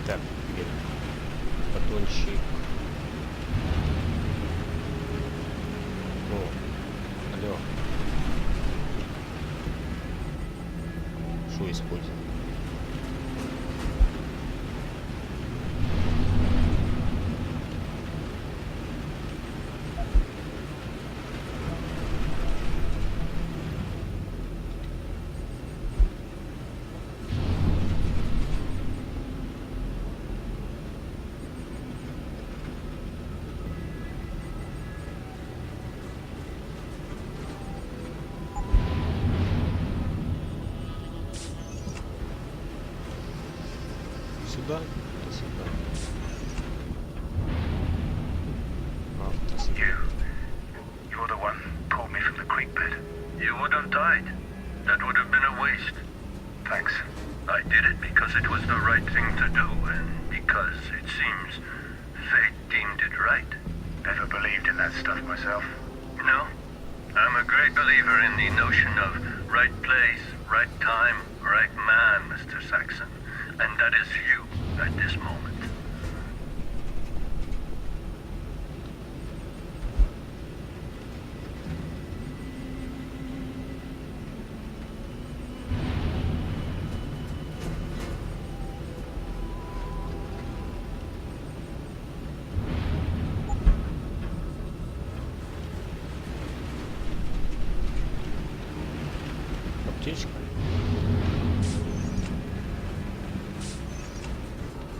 Так, теперь батончик. О, алло. Что использовать? Сюда, сюда. You're the one who pulled me from the creek bed. You would have died. That would have been a waste. Thanks. I did it because it was the right thing to do, and because it seems fate deemed it right. Never believed in that stuff myself. No. I'm a great believer in the notion of right place, right time, right man, Mr. Saxon. And that is you at this moment. Аптечка.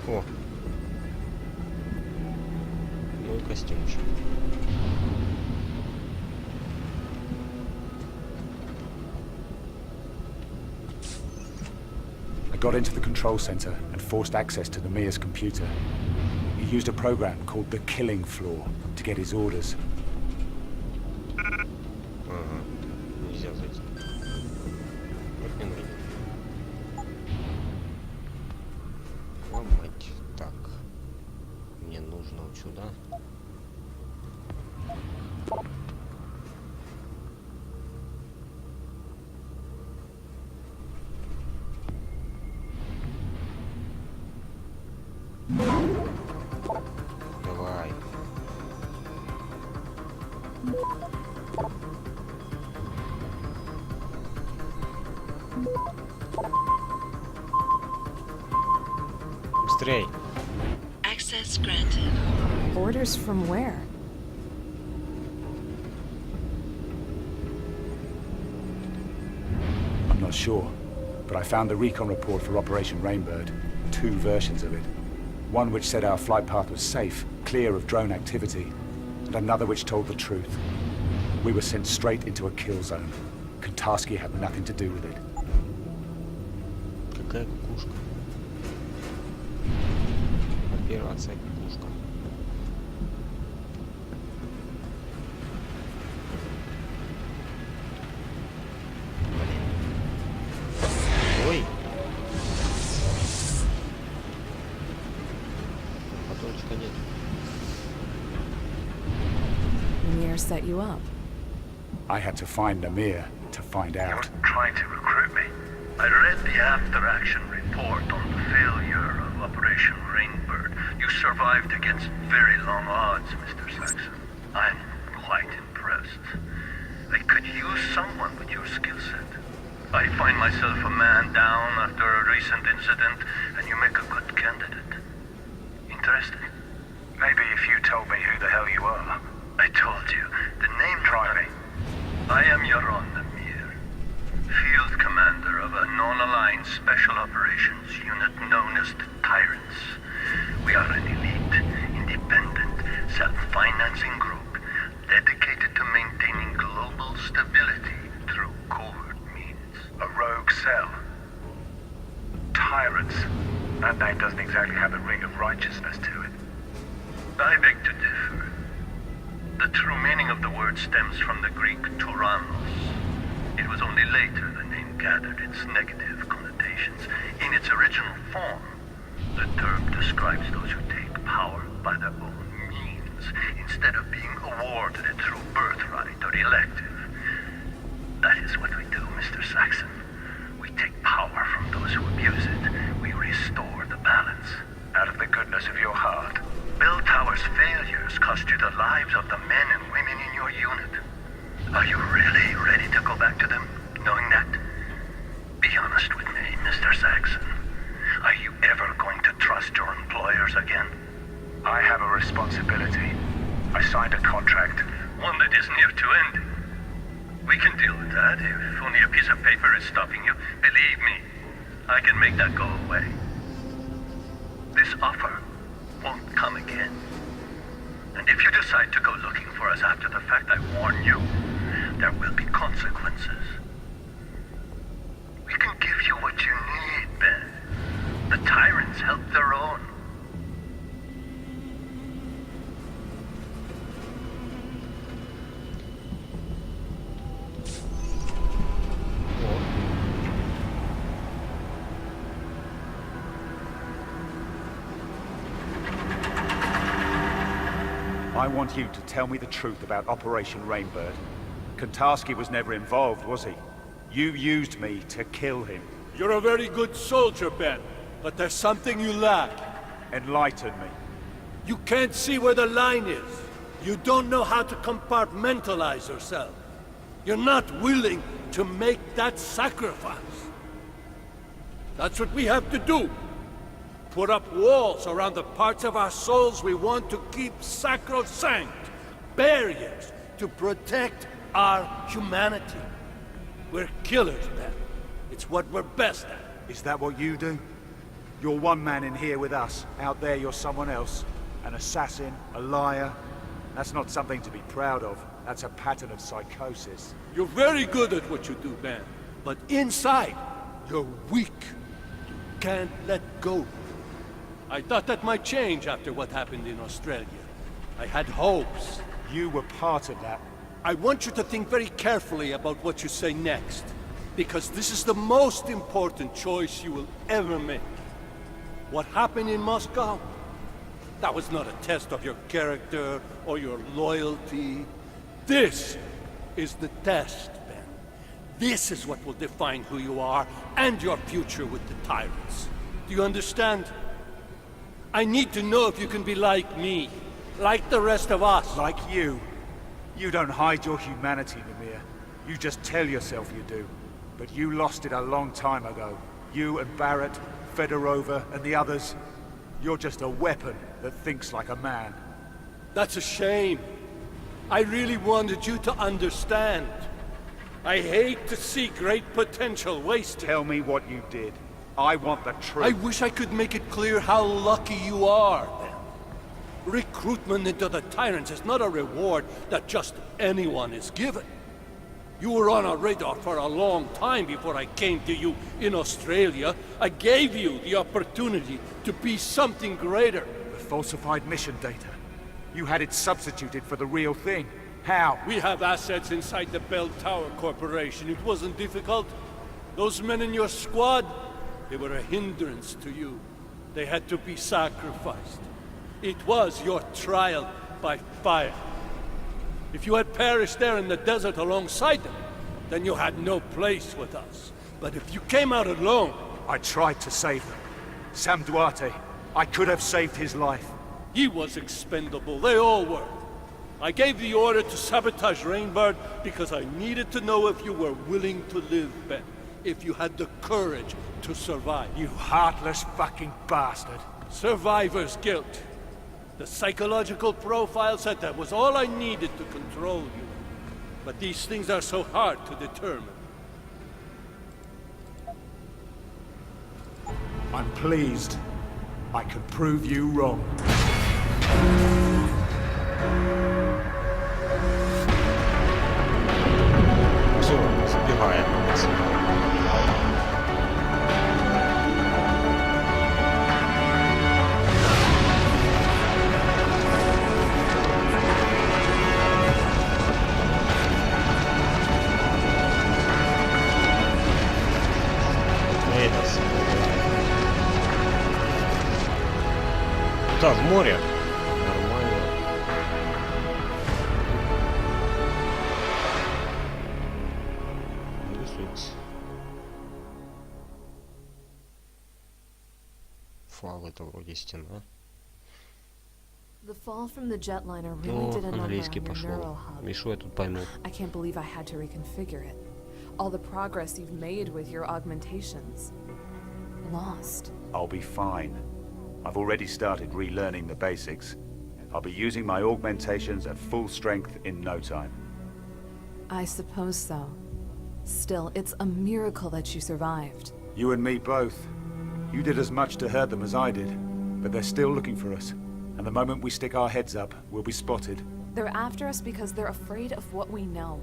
О, ну и костюмчик. I got into the control center and forced access to the Mia's computer. He used a program called the Killing Floor to get his orders. Ага, нельзя зайти. Вот не нужно. Ломать. Так. Мне нужно вот сюда. Давай. Быстрей. Access granted. Orders from where? I'm not sure, but I found the recon report for Operation Rainbird. 2 versions of it. One which said our flight path was safe, clear of drone activity, and another which told the truth. We were sent straight into a kill zone. Kentarski had nothing to do with it. Какая кукушка? Операция кукушка. Ой! Батончика нет. Mir set you up. I had to find Namir to find You're out. trying to recruit me. I read the after-action report on the failure of Operation Rainbird. You survived against very long odds, Mr. Saxon. I'm quite impressed. I could use someone with your skill set. I find myself a man down after a recent incident, and you make a good candidate. Interested? Maybe if you told me who the hell you are. I told you. The name... Try me. I am Yaron Namir, Field Commander of a non-aligned Special Operations Unit known as the Tyrants. We are an elite, independent, self-financing group dedicated to maintaining global stability through covert means. A rogue cell. Tyrants. That name doesn't exactly have a ring of righteousness to it. I beg to differ. The true meaning of the word stems from the Greek tyrannos. It was only later the name gathered its negative connotations. In its original form, the term describes those who take power by their own means, instead of being awarded it through birthright or elective. That is what we do, Mr. Saxon. We take power from those who abuse it. We restore the balance. lives of the men and women in your unit. Are you really ready to go back to them, knowing that? Be honest with me, Mr. Saxon. Are you ever going to trust your employers again? I have a responsibility. I signed a contract. One that is near to end. We can deal with that if only a piece of paper is stopping you. Believe me, I can make that go away. This offer won't come again. And if you decide to go looking for us after the fact, I warn you, there will be consequences. We can give you what you need, Ben. The tyrants help their own. I want you to tell me the truth about Operation Rainbird. Kantarsky was never involved, was he? You used me to kill him. You're a very good soldier, Ben, but there's something you lack. Enlighten me. You can't see where the line is. You don't know how to compartmentalize yourself. You're not willing to make that sacrifice. That's what we have to do. Put up walls around the parts of our souls we want to keep sacrosanct. Barriers to protect our humanity. We're killers, Ben. It's what we're best at. Is that what you do? You're one man in here with us. Out there you're someone else. An assassin, a liar. That's not something to be proud of. That's a pattern of psychosis. You're very good at what you do, Ben. But inside, you're weak. You can't let go. I thought that might change after what happened in Australia. I had hopes. You were part of that. I want you to think very carefully about what you say next. Because this is the most important choice you will ever make. What happened in Moscow? That was not a test of your character or your loyalty. This is the test, Ben. This is what will define who you are and your future with the tyrants. Do you understand? I need to know if you can be like me, like the rest of us. Like you. You don't hide your humanity, Mimir. You just tell yourself you do. But you lost it a long time ago. You and Barrett, Fedorova, and the others. You're just a weapon that thinks like a man. That's a shame. I really wanted you to understand. I hate to see great potential wasted. Tell me what you did. I want the truth. I wish I could make it clear how lucky you are, Ben. Recruitment into the Tyrants is not a reward that just anyone is given. You were on our radar for a long time before I came to you in Australia. I gave you the opportunity to be something greater. The falsified mission data. You had it substituted for the real thing. How? We have assets inside the Bell Tower Corporation. It wasn't difficult. Those men in your squad, they were a hindrance to you. They had to be sacrificed. It was your trial by fire. If you had perished there in the desert alongside them, then you had no place with us. But if you came out alone... I tried to save them. Sam Duarte, I could have saved his life. He was expendable. They all were. I gave the order to sabotage Rainbird because I needed to know if you were willing to live, Ben. If you had the courage to survive. You heartless fucking bastard. Survivor's guilt. The psychological profile said that was all I needed to control you. But these things are so hard to determine. I'm pleased. I can prove you wrong. Все, забегаем. Да, в море. Нормально. Усилить. Флаг — это вроде стена. The fall from the jetliner really Ну, did a number on английский your пошел. neural hub. И что я тут пойму? I can't believe I had to reconfigure it. All the progress you've made with your augmentations. Lost. I'll be fine. I've already started relearning the basics. I'll be using my augmentations at full strength in no time. I suppose so. Still, it's a miracle that you survived. You and me both. You did as much to hurt them as I did, but they're still looking for us. And the moment we stick our heads up, we'll be spotted. They're after us because they're afraid of what we know.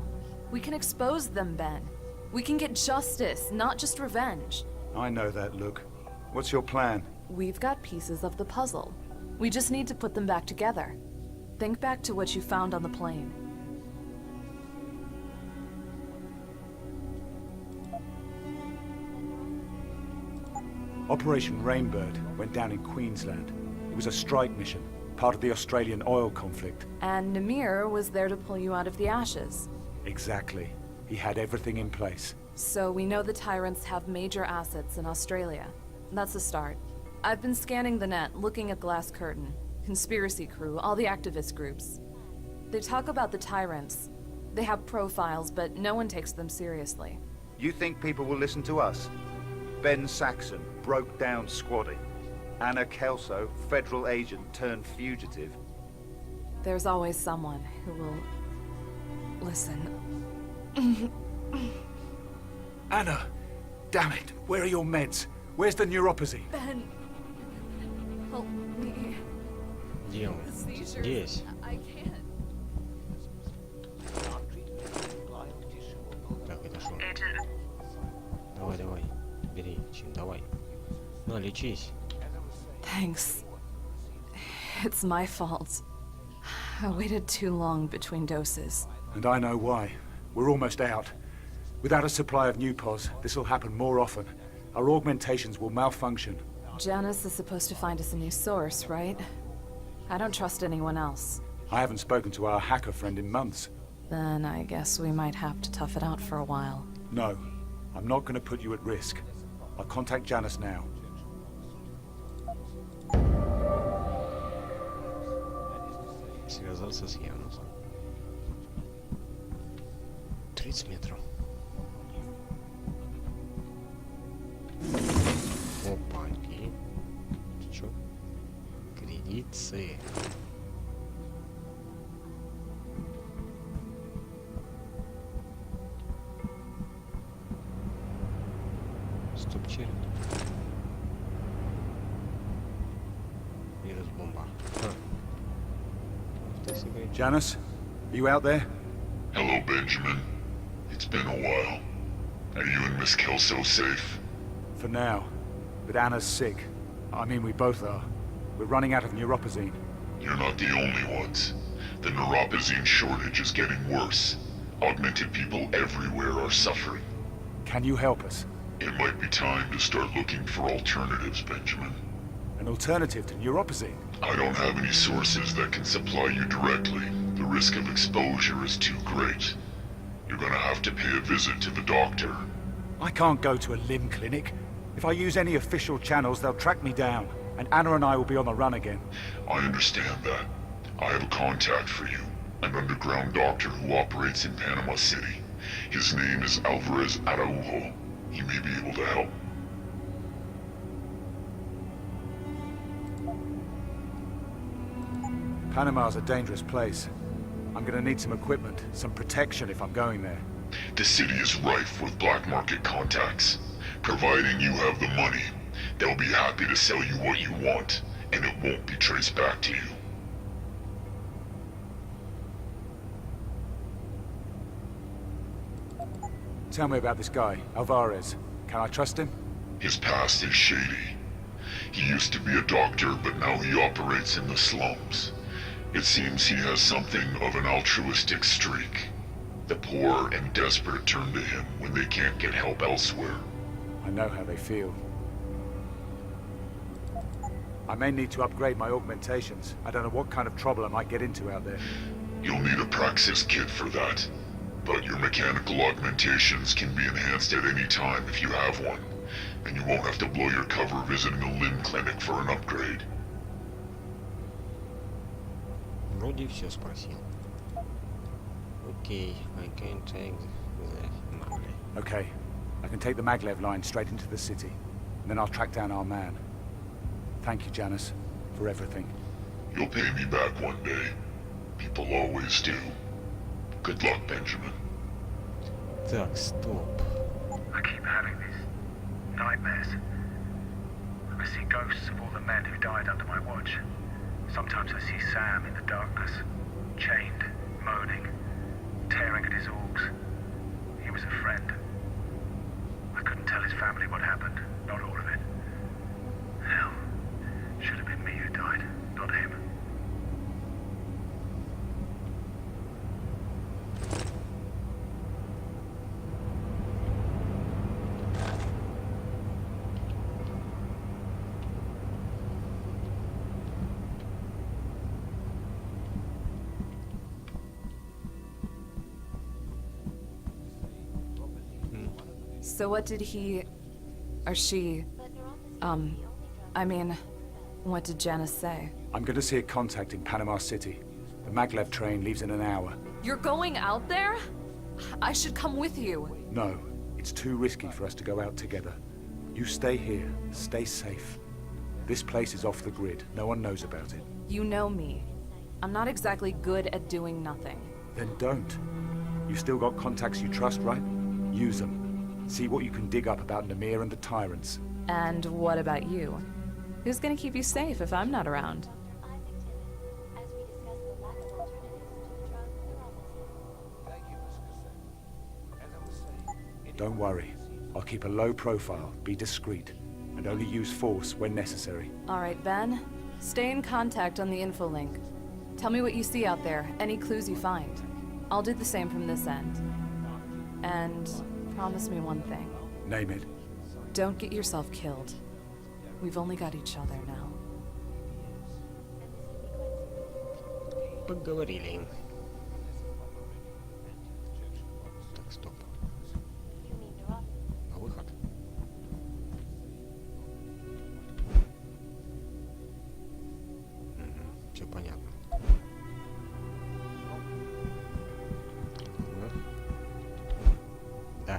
We can expose them, Ben. We can get justice, not just revenge. I know that, Luke. What's your plan? We've got pieces of the puzzle. We just need to put them back together. Think back to what you found on the plane. Operation Rainbird went down in Queensland. It was a strike mission, part of the Australian oil conflict. And Namir was there to pull you out of the ashes. Exactly. He had everything in place. So we know the Tyrants have major assets in Australia. That's a start. I've been scanning the net, looking at Glass Curtain, Conspiracy Crew, all the activist groups. They talk about the Tyrants. They have profiles, but no one takes them seriously. You think people will listen to us? Ben Saxon, broke down squadding. Anna Kelso, federal agent turned fugitive. There's always someone who will listen. Anna! Damn it! Where are your meds? Where's the neuropathy? Ben, help me. Где он? Здесь. I can't. Так, это что? Давай, давай. Бери, давай. На, лечись. Thanks. It's my fault. I waited too long between doses. And I know why. We're almost out. Without a supply of new pods, this will happen more often. Our augmentations will malfunction. Janice is supposed to find us a new source, right? I don't trust anyone else. I haven't spoken to our hacker friend in months. Then I guess we might have to tough it out for a while. No, I'm not going to put you at risk. I'll contact Janice now. Связался с Янусом. 30 метров. Опаньки. Чё? Кредитцы. Стоп-черед. Вирус бомба. Janice, are you out there? Hello, Benjamin. It's been a while. Are you and Miss Kelso safe? For now. But Anna's sick. I mean, we both are. We're running out of neuropazine. You're not the only ones. The neuropazine shortage is getting worse. Augmented people everywhere are suffering. Can you help us? It might be time to start looking for alternatives, Benjamin. An alternative to neuropazine? I don't have any sources that can supply you directly. The risk of exposure is too great. You're gonna have to pay a visit to the doctor. I can't go to a limb clinic. If I use any official channels, they'll track me down. And Anna and I will be on the run again. I understand that. I have a contact for you. An underground doctor who operates in Panama City. His name is Alvarez Araujo. He may be able to help. Panama's a dangerous place. I'm gonna need some equipment, some protection if I'm going there. The city is rife with black market contacts. Providing you have the money, they'll be happy to sell you what you want, and it won't be traced back to you. Tell me about this guy, Alvarez. Can I trust him? His past is shady. He used to be a doctor, but now he operates in the slums. It seems he has something of an altruistic streak. The poor and desperate turn to him when they can't get help elsewhere. I know how they feel. I may need to upgrade my augmentations. I don't know what kind of trouble I might get into out there. You'll need a Praxis kit for that. But your mechanical augmentations can be enhanced at any time if you have one. And you won't have to blow your cover visiting a limb clinic for an upgrade. Вроде все спросил. Окей, I can take the money. Okay, I can take the maglev line straight into the city, and then I'll track down our man. Thank you, Janice, for everything. You'll pay me back one day. People always do. Good luck, Benjamin. Так, стоп. I keep having these nightmares. I see ghosts of all the men who died under my watch. Sometimes I see Sam in the darkness, chained, moaning, tearing at his orgs. He was a friend. I couldn't tell his family what happened, not all of it. Hell, should have been me who died, not him. So what did he... or she... I mean, what did Janice say? I'm going to see a contact in Panama City. The maglev train leaves in an hour. You're going out there? I should come with you. No, it's too risky for us to go out together. You stay here, stay safe. This place is off the grid. No one knows about it. You know me. I'm not exactly good at doing nothing. Then don't. You've still got contacts you trust, right? Use them. See what you can dig up about Namir and the tyrants. And what about you? Who's gonna keep you safe if I'm not around? Don't worry. I'll keep a low profile, be discreet, and only use force when necessary. All right, Ben. Stay in contact on the info link. Tell me what you see out there, any clues you find. I'll do the same from this end. And promise me one thing. Name it. Don't get yourself killed. We've only got each other now. Поговорили. Так, стоп. На выход. Все понятно. Ладно. Да.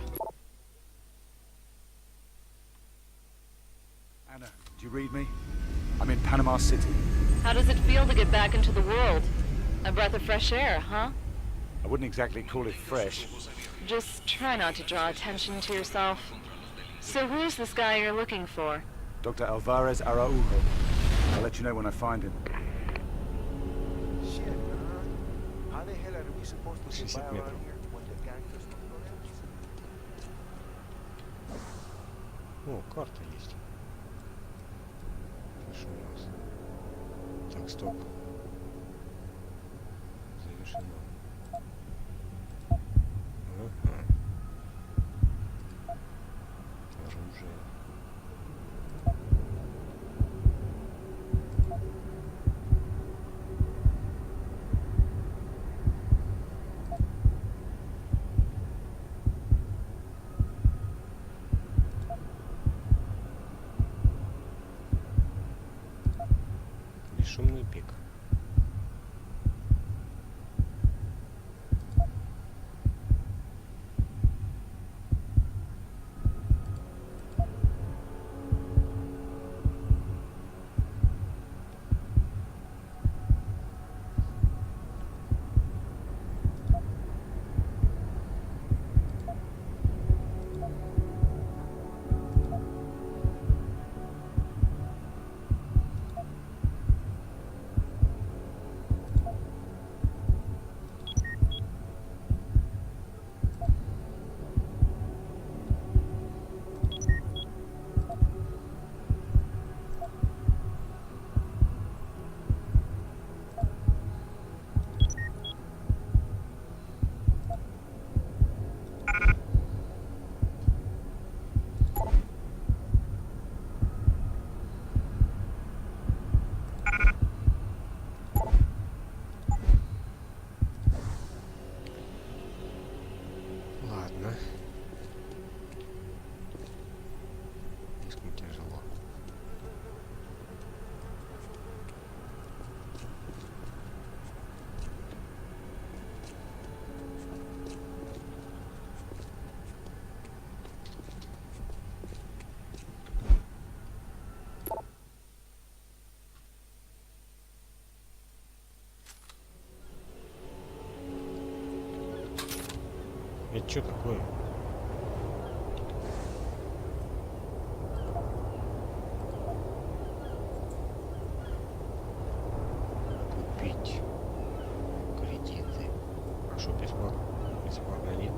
Anna, do you read me? I'm in Panama City. How does it feel to get back into the world? A breath of fresh air, huh? I wouldn't exactly call it fresh. Just try not to draw attention to yourself. So who's this guy you're looking for? Dr. Alvarez Araujo. I'll let you know when I find him. 60 метров. О, карта есть. Что у нас? Так, стоп. Завершено. Ага. Оружие. Бесшумный пик. Это что такое? Купить кредиты. А что бесплатно? Бесплатно нет.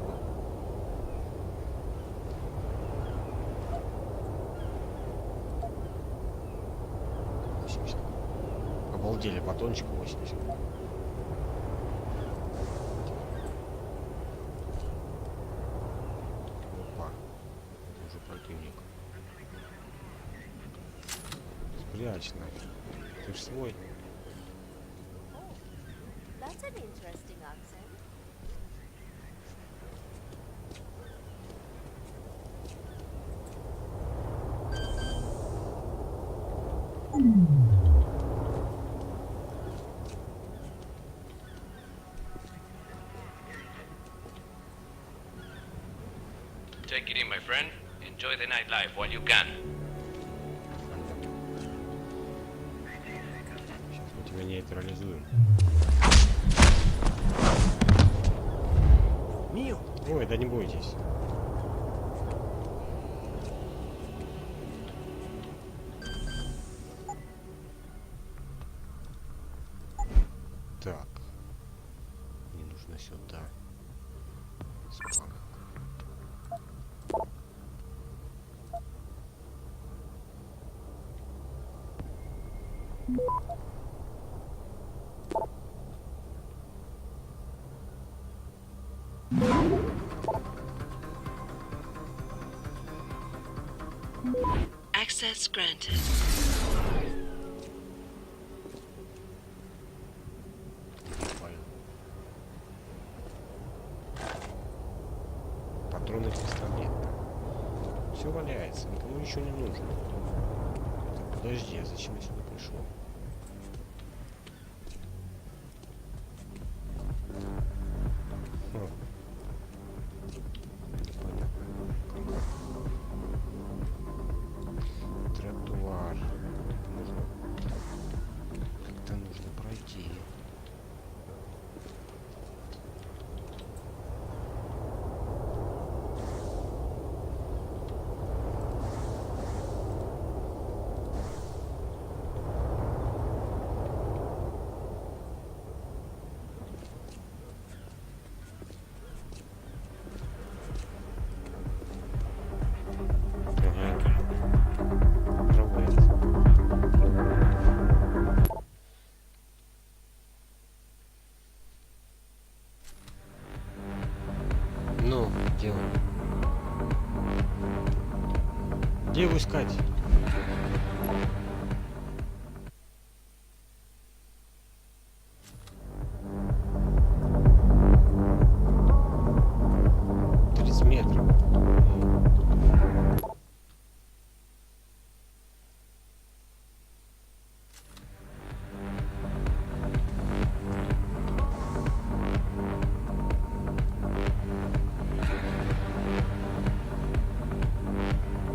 Обалдели, батончик 80. Опа. Это уже противник. Спрячь нафиг. Ты ж свой. That's an interesting accent. Take it in, my friend. Enjoy the nightlife while you can. Сейчас мы тебя нейтрализуем. Ой, да не бойтесь. Так. Мне нужно сюда. Спанок. Access granted. Патроны пистолета. Все валяется, никому ничего не нужно. Так, подожди, а зачем я сюда пришел? Тротуар. Как-то нужно пройти. Ну, делаем. Где его искать? Метров.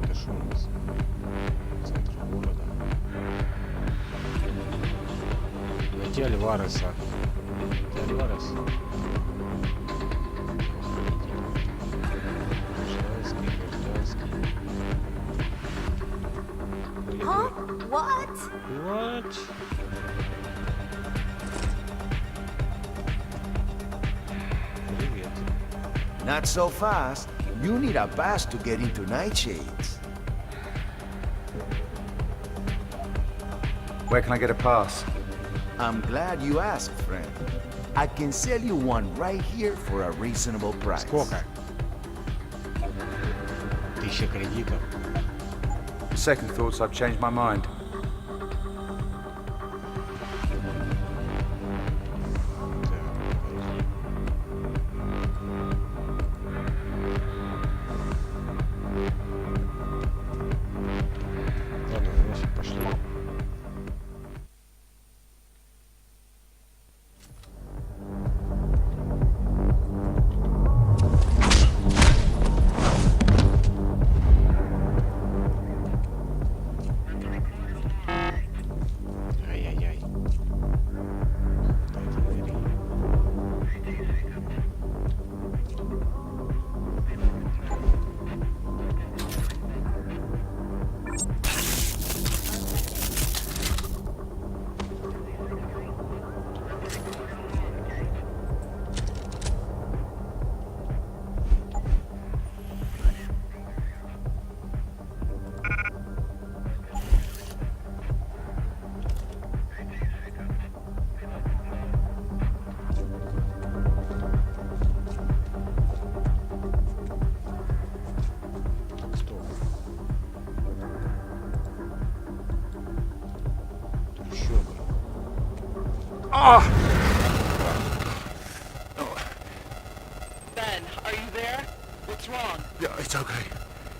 Это что у нас? Центр города. Найти Альвареса. Ты Альварес? Huh? What? What? Привет. Not so fast. You need a pass to get into Nightshades. Where can I get a pass? I'm glad you asked, friend. I can sell you one right here for a reasonable price. Сколько? 1000 кредитов. Second thoughts, I've changed my mind. Ладно, значит, пошли. Ben, are you there? What's wrong? Yeah, it's okay.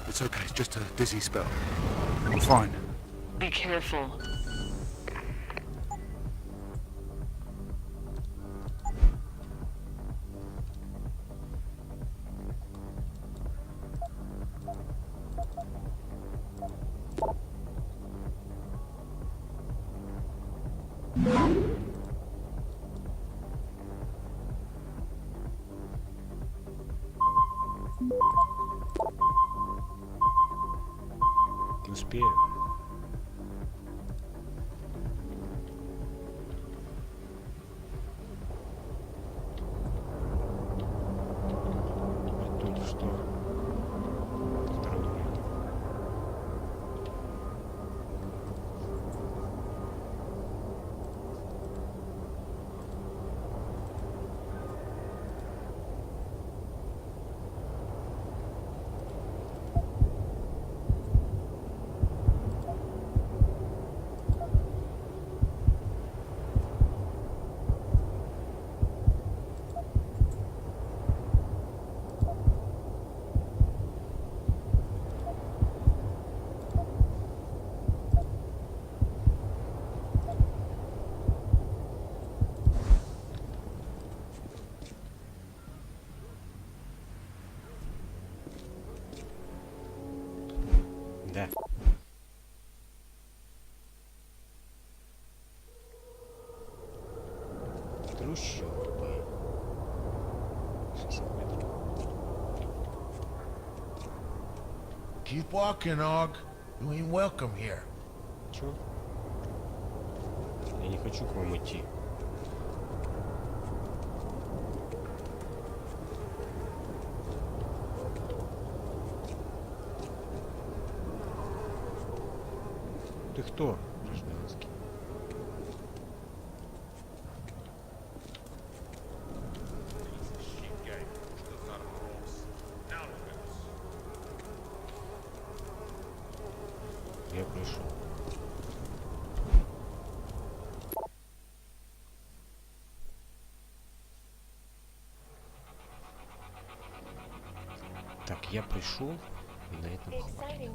It's okay. It's just a dizzy spell. I'm fine. Be careful. Не успею. А тут что? Второй момент. Да. Трущобы. 60 метров. Keep walking, Og. You ain't welcome here. Чё? Я не хочу к вам идти. Ты кто, гражданский? Я пришел. Так, я пришел, и на этом хватит.